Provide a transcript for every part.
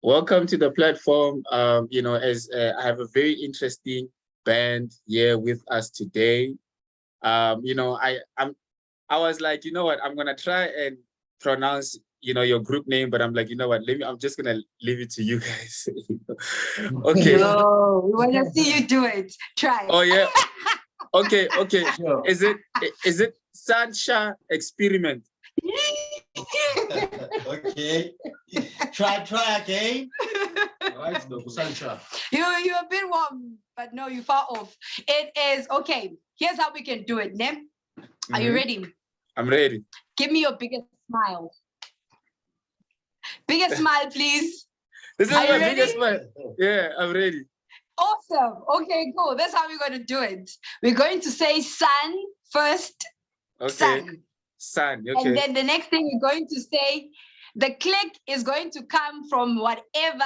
Welcome to the platform. As I have a very interesting band here with us today. I was like, you know what, I'm gonna try and pronounce, your group name, but I'm like, you know what, I'm just gonna leave it to you guys. Okay. No, we want to see you do it. Try. Oh yeah. Okay. Sure. Is it Sun Xa Experiment? Okay. Try again. Right, Sun Xa. You're a bit warm, but no, you far off. It is okay. Here's how we can do it. Nem, are you ready? I'm ready. Give me your biggest smile. Biggest smile, please. This is Are you my ready? biggest one. Yeah, I'm ready. Awesome. Okay, cool. That's how we're going to do it. We're going to say sun first. Okay. Sun. Sun. Okay. And then the next thing we're going to say, the click is going to come from whatever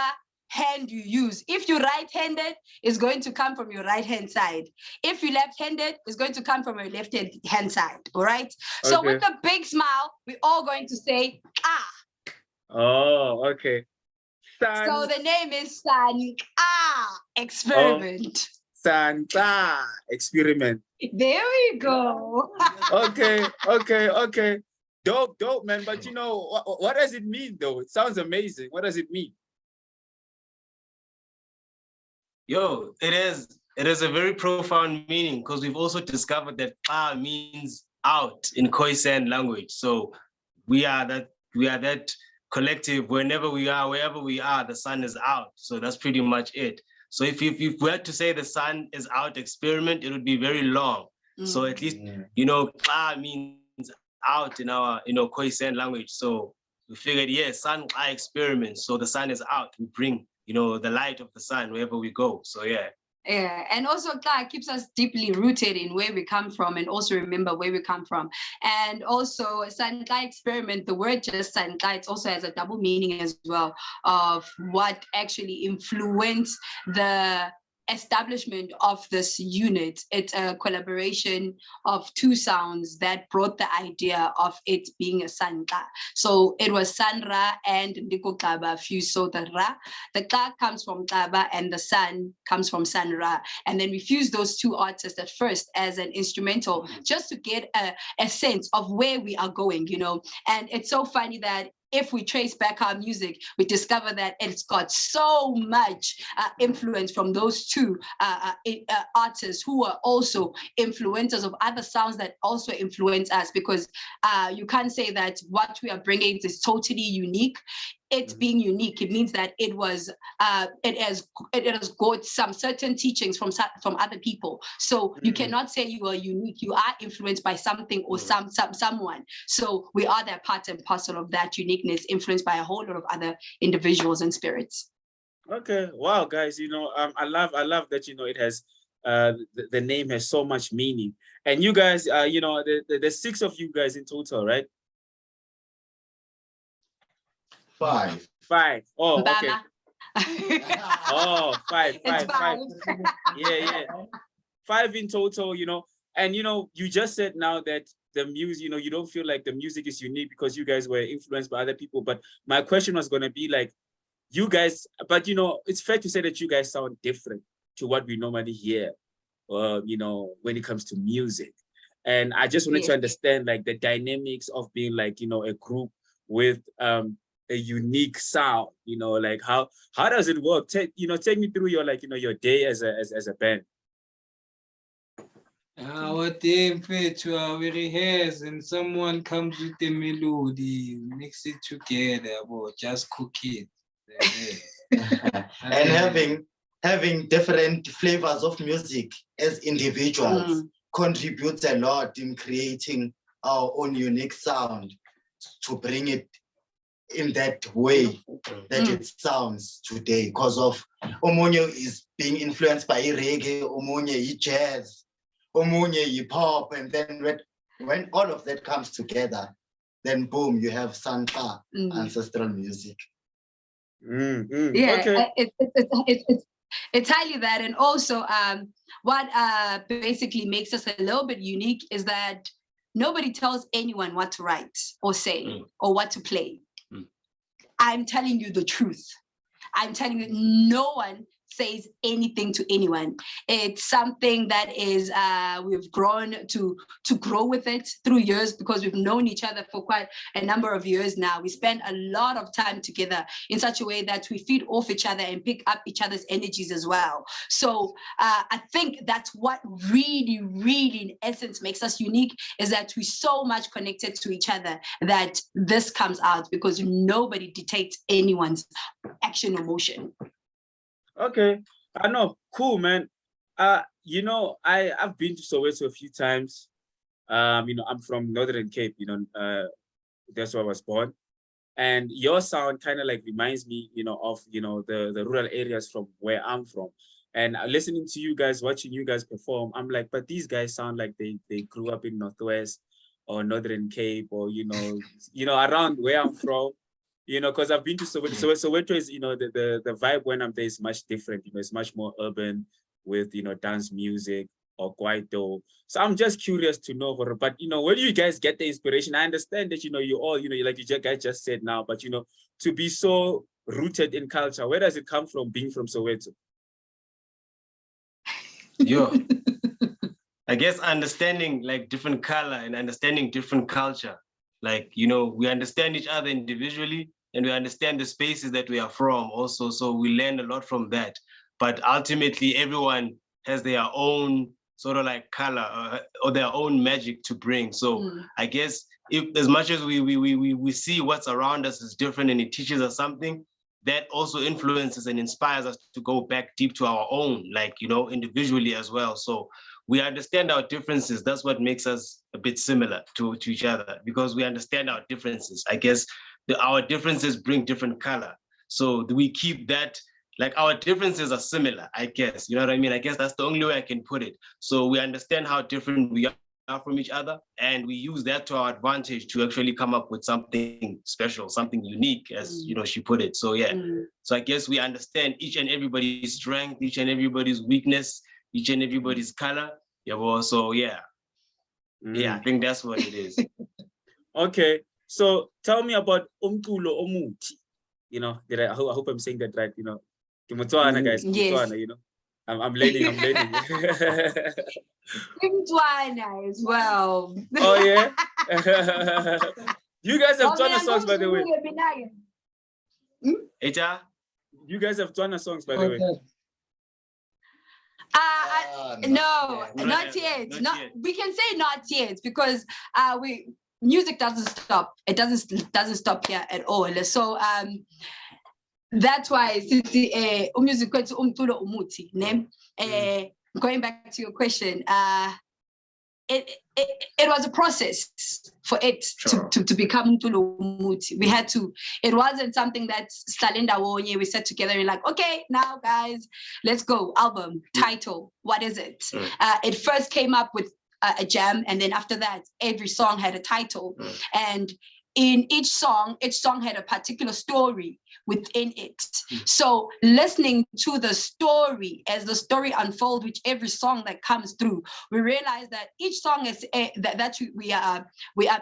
hand you use. If you're right-handed, it's going to come from your right-hand side. If you're left-handed, it's going to come from your left-hand side. All right. So Okay. with a big smile, we're all going to say ah. Oh, okay. Sun. So the name is Sun Xa Experiment. Sun Xa Experiment. There we go. Okay. Dope, man. But what does it mean though? It sounds amazing. What does it mean? Yo, it is a very profound meaning because we've also discovered that Xa means out in Khoisan language. So we are that collective. Whenever we are, wherever we are, the sun is out. So that's pretty much it. So if we had to say the sun is out experiment, it would be very long. So at least Xa means out in our Khoisan language. So we figured, yes, Sun Xa Experiment. So the sun is out. We bring the light of the sun wherever we go. So yeah. Yeah, and also Xa keeps us deeply rooted in where we come from and also remember where we come from. And also Sun Xa Experiment, the word just Sun Xa, it also has a double meaning as well of what actually influenced the establishment of this unit. It's a collaboration of two sounds that brought the idea of it being a Sun Xa. So it was Sun Ra and Ndikho Xaba fused. So the Xa comes from Xaba and the Sun comes from Sun Ra. And then we fused those two artists at first as an instrumental just to get a sense of where we are going, And it's so funny that if we trace back our music, we discover that it's got so much influence from those two artists who are also influencers of other sounds that also influence us, because you can't say that what we are bringing is totally unique. It's being unique, it means that it has got some certain teachings from other people. So you cannot say you are unique. You are influenced by something or someone. So we are that part and parcel of that uniqueness, influenced by a whole lot of other individuals and spirits. Okay. Wow, guys. I love that. It has the name has so much meaning. And you guys, the 6 of you guys in total, right? 5. 5. Oh, okay. Oh, 5. It's 5. Yeah. 5 in total, and you just said now that the music, you don't feel like the music is unique because you guys were influenced by other people. But my question was going to be like, you guys, but it's fair to say that you guys sound different to what we normally hear, when it comes to music. And I just wanted to understand like the dynamics of being like, a group with a unique sound, like how does it work? Take me through your your day as a band. Our day, we rehearse and someone comes with the melody, mix it together, just cook it. And having different flavors of music as individuals contributes a lot in creating our own unique sound to bring it in that way that it sounds today, because of Omonyo is being influenced by reggae, Omonyo jazz, Omonyo hip hop, and then when all of that comes together, then boom, you have Sun Xa ancestral music. Yeah, okay. It's highly that. And also what basically makes us a little bit unique is that nobody tells anyone what to write or say or what to play. I'm telling you the truth. I'm telling you, no one says anything to anyone. It's something that is we've grown to grow with it through years, because we've known each other for quite a number of years now. We spend a lot of time together in such a way that we feed off each other and pick up each other's energies as well. So I think that's what really, really in essence makes us unique, is that we're so much connected to each other that this comes out, because nobody dictates anyone's action or motion. Okay, I know, cool, man. You know, I've been to Soweto a few times. You know, I'm from Northern Cape. You know, that's where I was born, and your sound kind of like reminds me, you know, of the rural areas from where I'm from. And listening to you guys, watching you guys perform, I'm like, but these guys sound like they grew up in Northwest or Northern Cape, or you know, around where I'm from. You know, because I've been to Soweto. Soweto is, you know, the vibe when I'm there is much different. You know, it's much more urban with, you know, dance music or kwaito. So I'm just curious to know, but you know, where do you guys get the inspiration? I understand that, you know, you all, you know, like you guys just said now, but you know, to be so rooted in culture, where does it come from, being from Soweto? Yo, I guess understanding like different color and understanding different culture. Like, you know, we understand each other individually, and we understand the spaces that we are from also. So we learn a lot from that. But ultimately, everyone has their own sort of like color or their own magic to bring. So I guess if, as much as we see what's around us is different and it teaches us something, that also influences and inspires us to go back deep to our own, like, you know, individually as well. So we understand our differences. That's what makes us a bit similar to each other, because we understand our differences. I guess our differences bring different color. So do we keep that, like our differences are similar, I guess, you know what I mean? I guess that's the only way I can put it. So we understand how different we are from each other, and we use that to our advantage to actually come up with something special, something unique, as you know, she put it. So yeah, so I guess we understand each and everybody's strength, each and everybody's weakness, each and everybody's color. Yeah, well, so yeah. Yeah, I think that's what it is. Okay, so tell me about umculo omuthi. You know, I hope I'm saying that right. You know, Kimotwana, guys, yes. you know, I'm learning. Kimotwana as well. Oh yeah. You guys have Tswana songs, by the way. Eta? You guys have Tswana songs, by the way. No, not yet. We can say not yet, because music doesn't stop. It doesn't stop here at all. So that's why music umculo umuthi. Going back to your question, it was a process for it to become umculo umuthi. We had to. It wasn't something that we sat together and like, okay, now guys, let's go. Album title, what is it? It first came up with a jam, and then after that, every song had a title, and in each song had a particular story within it. So listening to the story, as the story unfolds with every song that comes through, we realize that each song is that we are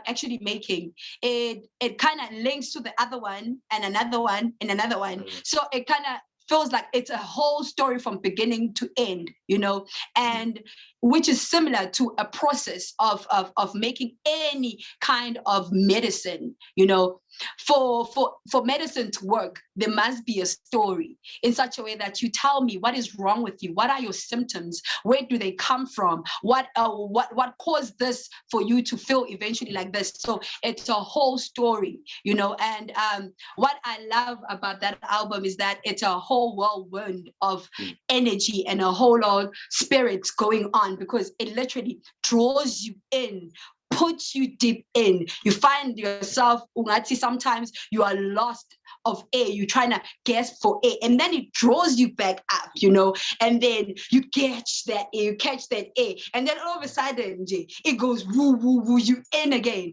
actually making it kind of links to the other one and another one and another one. So it kind of feels like it's a whole story from beginning to end, you know, and which is similar to a process of making any kind of medicine, you know. For medicine to work, there must be a story in such a way that you tell me what is wrong with you, what are your symptoms, where do they come from, what caused this for you to feel eventually like this. So it's a whole story, you know. And what I love about that album is that it's a whole whirlwind of energy and a whole lot of spirits going on, because it literally draws you in, puts you deep in. You find yourself, ungati, sometimes you are lost of air, you're trying to gasp for air, and then it draws you back up, you know, and then you catch that air, and then all of a sudden it goes woo woo woo, you in again.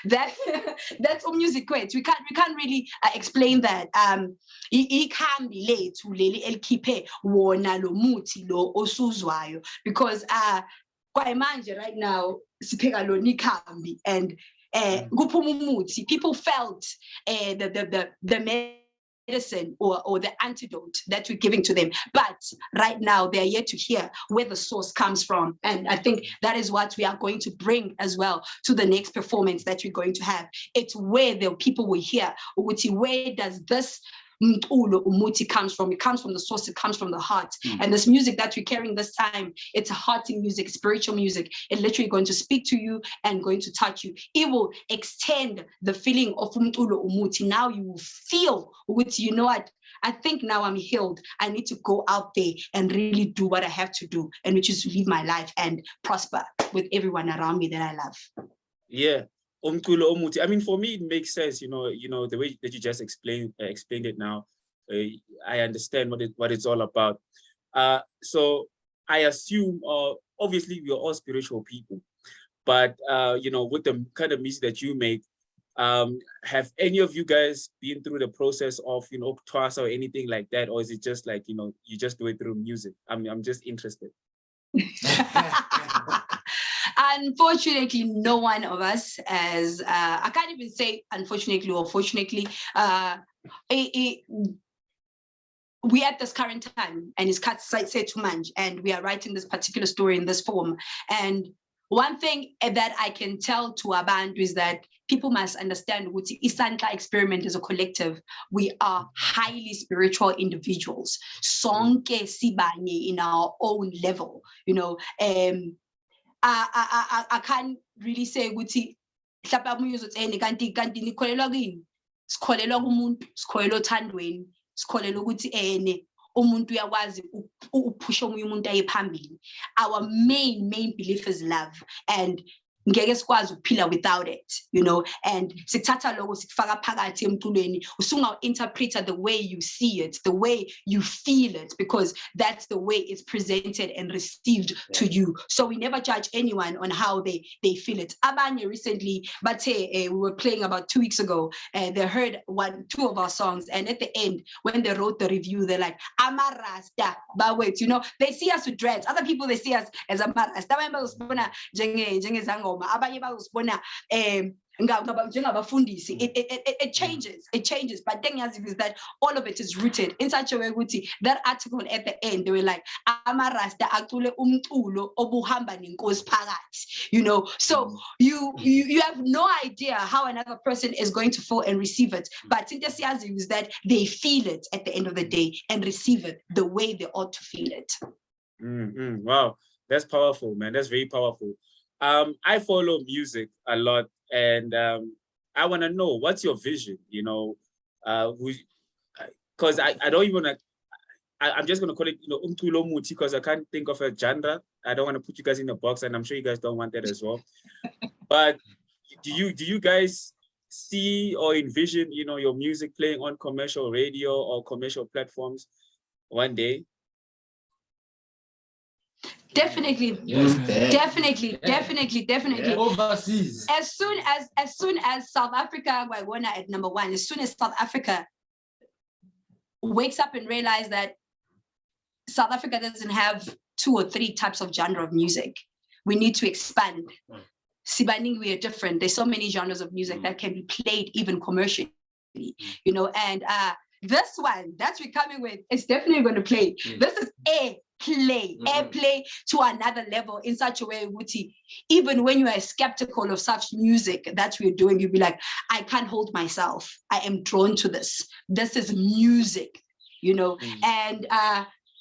That's all music quits. We can't really explain that. Because right now and people felt the medicine or the antidote that we're giving to them. But right now, they're yet to hear where the source comes from. And I think that is what we are going to bring as well to the next performance that we're going to have. It's where the people will hear, where does this umuti comes from? It comes from the source, it comes from the heart. And this music that we're carrying this time, it's a hearty music, spiritual music. It's literally going to speak to you and going to touch you. It will extend the feeling of umuti. Now you will feel, which, you know what, I think now I'm healed. I need to go out there and really do what I have to do, and which is to live my life and prosper with everyone around me that I love. Yeah. I mean, for me, it makes sense, you know, the way that you just explained it now. I understand what it's all about. So I assume, obviously, we are all spiritual people, but you know, with the kind of music that you make, have any of you guys been through the process of, you know, Khoisan or anything like that, or is it just like, you know, you just do it through music? I'm just interested. Unfortunately, no one of us has, I can't even say unfortunately or fortunately, we at this current time, and it's Soweto Manj, and we are writing this particular story in this form. And one thing that I can tell to our band is that people must understand what the Sun Xa Experiment is a collective. We are highly spiritual individuals. Sonke sibanye in our own level, you know. I can't really say ukuthi mhlawumbe umyuzo utheni kanti nikholelwa kini, sikholelwa kumuntu, sikholelwa othandweni, sikholelwa ukuthi umuntu uyakwazi ukuphusha omunye umuntu aye phambili. Our main belief is love, and ngeke sikwazi ukuphila without it, you know. And sikuthatha lokho sikufaka phakathi emculweni, usungaw-interpreta the way you see it, the way you feel it, because that's the way it's presented and received to you. So we never judge anyone on how they feel it. Abanye recently, but we were playing about 2 weeks ago, and they heard 2 of our songs, and at the end, when they wrote the review, they're like, I'm a Rasta, but wait, you know, they see us with dreads. Other people, they see us as a Rasta. Abanye bazosibona njengabafundisi. It changes, but thing is that all of it is rooted in such a way ukuthi that article at the end, they were like, ama-Rasta acule umculo obuhamba nenkosi phakathi, you know. So you have no idea how another person is going to feel and receive it, but into siyazi is that they feel it at the end of the day and receive it the way they ought to feel it. Wow, that's powerful, man. That's very powerful. I follow music a lot, and I want to know, what's your vision, you know, because I don't even, I'm just going to call it, you know, umculo muti, because I can't think of a genre. I don't want to put you guys in a box, and I'm sure you guys don't want that as well. But do you guys see or envision, you know, your music playing on commercial radio or commercial platforms one day? Definitely, definitely. Overseas. As soon as South Africa, we're at number 1, as soon as South Africa wakes up and realize that South Africa doesn't have 2 or 3 types of genre of music, we need to expand. Sibaning, we are different. There's so many genres of music that can be played even commercially, you know. And this one that we're coming with is definitely going to play. This is airplay to another level in such a way, Wuti, even when you are skeptical of such music that we're doing, you'll be like, I can't hold myself. I am drawn to this. This is music, you know. And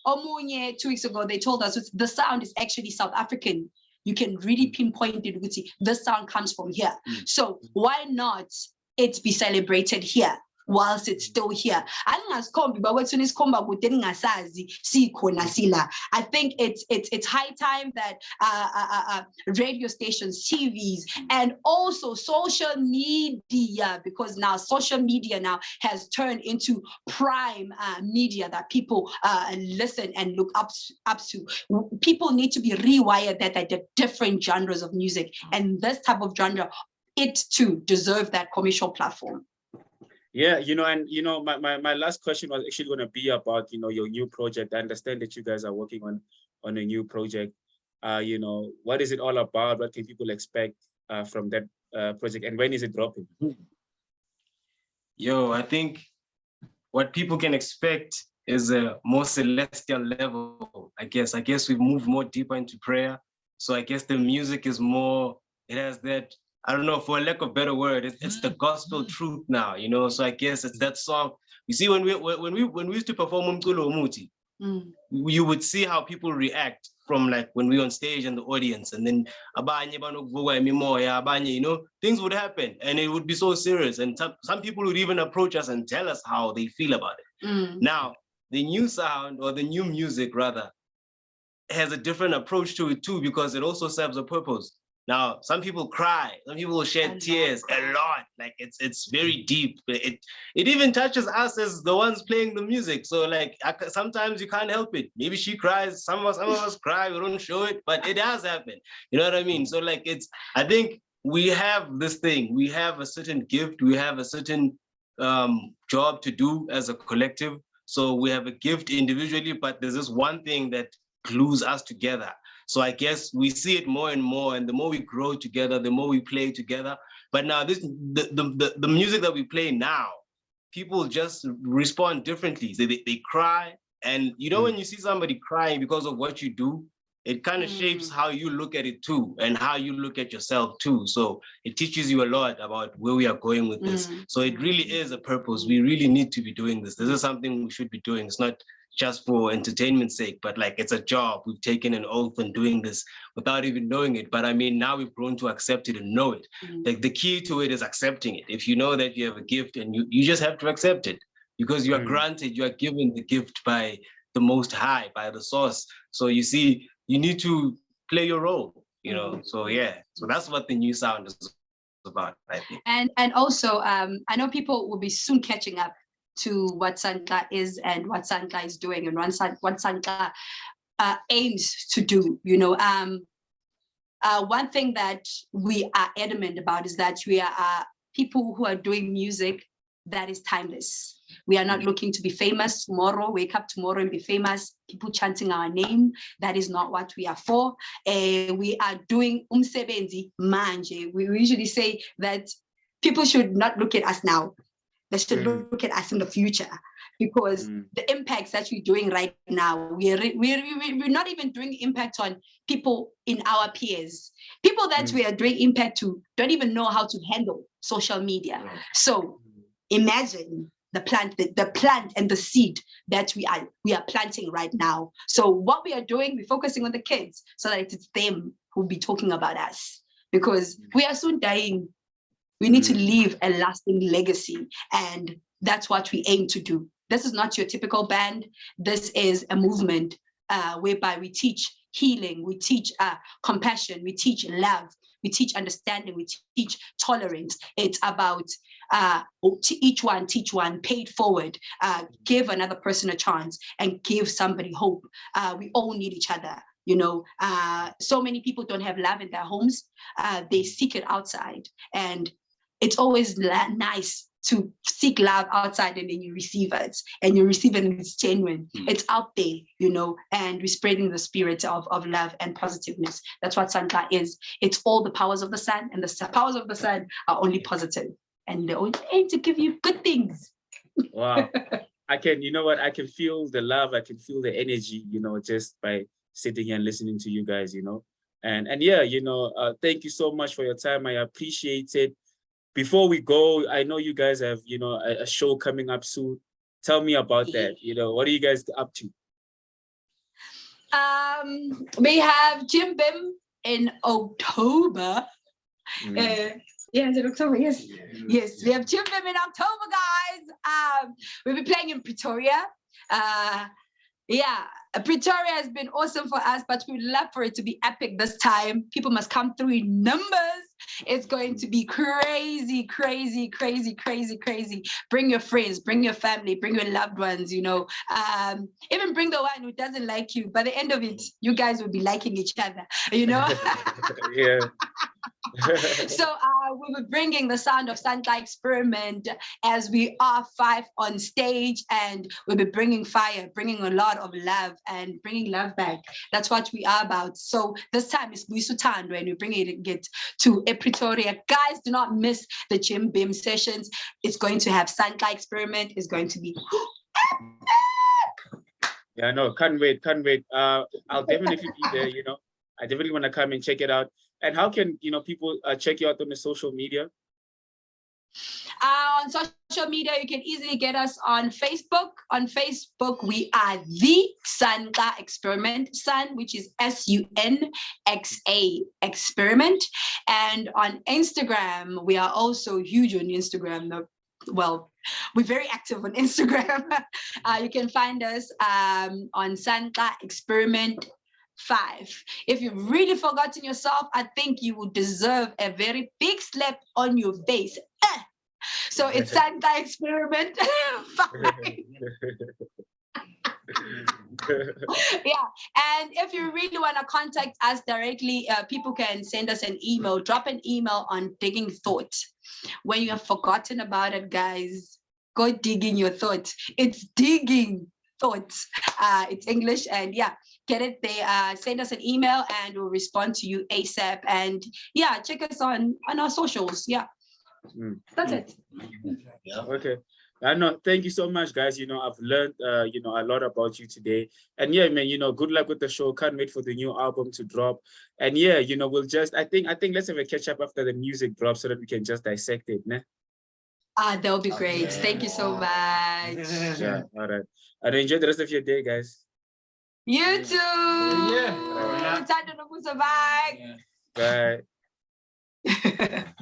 Omunye 2 weeks ago, they told us the sound is actually South African. You can really pinpoint it, Wuti. The sound comes from here. So why not it be celebrated here whilst it's still here? I think it's high time that radio stations, TVs, and also social media, because now social media now has turned into prime media that people listen and look up to. People need to be rewired that there are different genres of music, and this type of genre, it too deserves that commercial platform. Yeah, you know, and you know, my last question was actually going to be about, you know, your new project. I understand that you guys are working on a new project. You know, what is it all about? What can people expect from that project, and when is it dropping? Yo, I think what people can expect is a more celestial level, I guess. I guess we've moved more deeper into prayer. So I guess the music is more, it has that, I don't know, for a lack of better word, it's the gospel truth now, you know? So I guess it's that song. You see, when we used to perform Umculo Umuti, you would see how people react from like when we're on stage and the audience, and then you know, things would happen and it would be so serious. And some people would even approach us and tell us how they feel about it. Now, the new sound, or the new music rather, has a different approach to it too, because it also serves a purpose. Now, some people cry, some people will shed tears a lot. Like it's very deep. It even touches us as the ones playing the music. So like sometimes you can't help it. Maybe she cries, some of us cry, we don't show it, but it does happen. You know what I mean? So like I think we have this thing, we have a certain gift, we have a certain job to do as a collective. So we have a gift individually, but there's this one thing that glues us together. So I guess we see it more and more, and the more we grow together, the more we play together. But now the music that we play now, people just respond differently. They cry, and you know, when you see somebody crying because of what you do, it kind of shapes how you look at it too, and how you look at yourself too. So it teaches you a lot about where we are going with this. So it really is a purpose. We really need to be doing this. This is something we should be doing. It's not just for entertainment's sake, but like it's a job. We've taken an oath on doing this without even knowing it. But I mean, now we've grown to accept it and know it. Like the key to it is accepting it. If you know that you have a gift, and you just have to accept it, because you are granted, you are given the gift by the Most High, by the source. So you see, you need to play your role, you know? So yeah, so that's what the new sound is about, I think. And also, I know people will be soon catching up to what Sun Xa is and what Sun Xa is doing, and what Sun Xa aims to do. You know, one thing that we are adamant about is that we are people who are doing music that is timeless. We are not looking to be famous tomorrow, wake up tomorrow and be famous, people chanting our name. That is not what we are for. We are doing umsebenzi manje. We usually say that people should not look at us now. They should look at us in the future, because the impacts that we're doing right now, we're not even doing impact on people in our peers. People that we are doing impact to don't even know how to handle social media. So imagine the plant and the seed that we are planting right now. So what we are doing, we're focusing on the kids so that it's them who'll be talking about us, because we are soon dying. We need to leave a lasting legacy, and that's what we aim to do. This is not your typical band. This is a movement whereby we teach healing, we teach compassion, we teach love, we teach understanding, we teach tolerance. It's about each one teach one, pay it forward, give another person a chance, and give somebody hope. We all need each other. You know, so many people don't have love in their homes. They seek it outside, and it's always nice to seek love outside, and then you receive it, and you receive it, and it's genuine. It's out there, you know, and we're spreading the spirit of love and positiveness. That's what Sun Xa is. It's all the powers of the sun, and the powers of the sun are only positive, and they only aim to give you good things. Wow. You know what? I can feel the love. I can feel the energy, you know, just by sitting here and listening to you guys, you know. And yeah, you know, thank you so much for your time. I appreciate it. Before we go, I know you guys have, you know, a show coming up soon. Tell me about that. You know, what are you guys up to? We have Jim Bim in October. Yeah, is it October? Yes. Yes, we have Jim Bim in October, guys. We'll be playing in Pretoria. Yeah, Pretoria has been awesome for us, but we'd love for it to be epic this time. People must come through in numbers. It's going to be crazy, crazy, crazy, crazy, crazy. Bring your friends, bring your family, bring your loved ones, you know. Even bring the one who doesn't like you. By the end of it, you guys will be liking each other, you know? Yeah. So we were bringing the sound of Sun Xa Experiment as we are 5 on stage, and we'll be bringing fire, bringing a lot of love and bringing love back. That's what we are about. So this time is Buisutando, and we're bringing it to Pretoria. Guys, do not miss the Jim Bim sessions. It's going to have Sun Xa Experiment. It's going to be Yeah, no, can't wait, can't wait. I'll definitely be there, you know. I definitely want to come and check it out. And how can, you know, people check you out on the social media? On social media, you can easily get us on Facebook. On Facebook, we are the Sun Xa Experiment, Sun, which is SUNXA Experiment. And on Instagram, we are also huge on Instagram. Well, we're very active on Instagram. You can find us on Sun Xa Experiment 5. If you've really forgotten yourself, I think you would deserve a very big slap on your face. So it's Sun Xa Experiment 5. Yeah, and if you really want to contact us directly, people can send us an email. Drop an email on Digging Thought. When you have forgotten about it, guys, go digging your thoughts. It's Digging Thoughts. It's English, and yeah, get it there. Send us an email and we'll respond to you ASAP. And yeah, check us on our socials. Yeah, that's it. Yeah. Okay. No, thank you so much, guys. You know, I've learned, you know, a lot about you today. And yeah, man, you know, good luck with the show. Can't wait for the new album to drop. And yeah, you know, we'll just, I think let's have a catch up after the music drops so that we can just dissect it, né? That'll be great. Thank you so much. Yeah, all right. And enjoy the rest of your day, guys. You too. Yeah. Time to bye. Bye.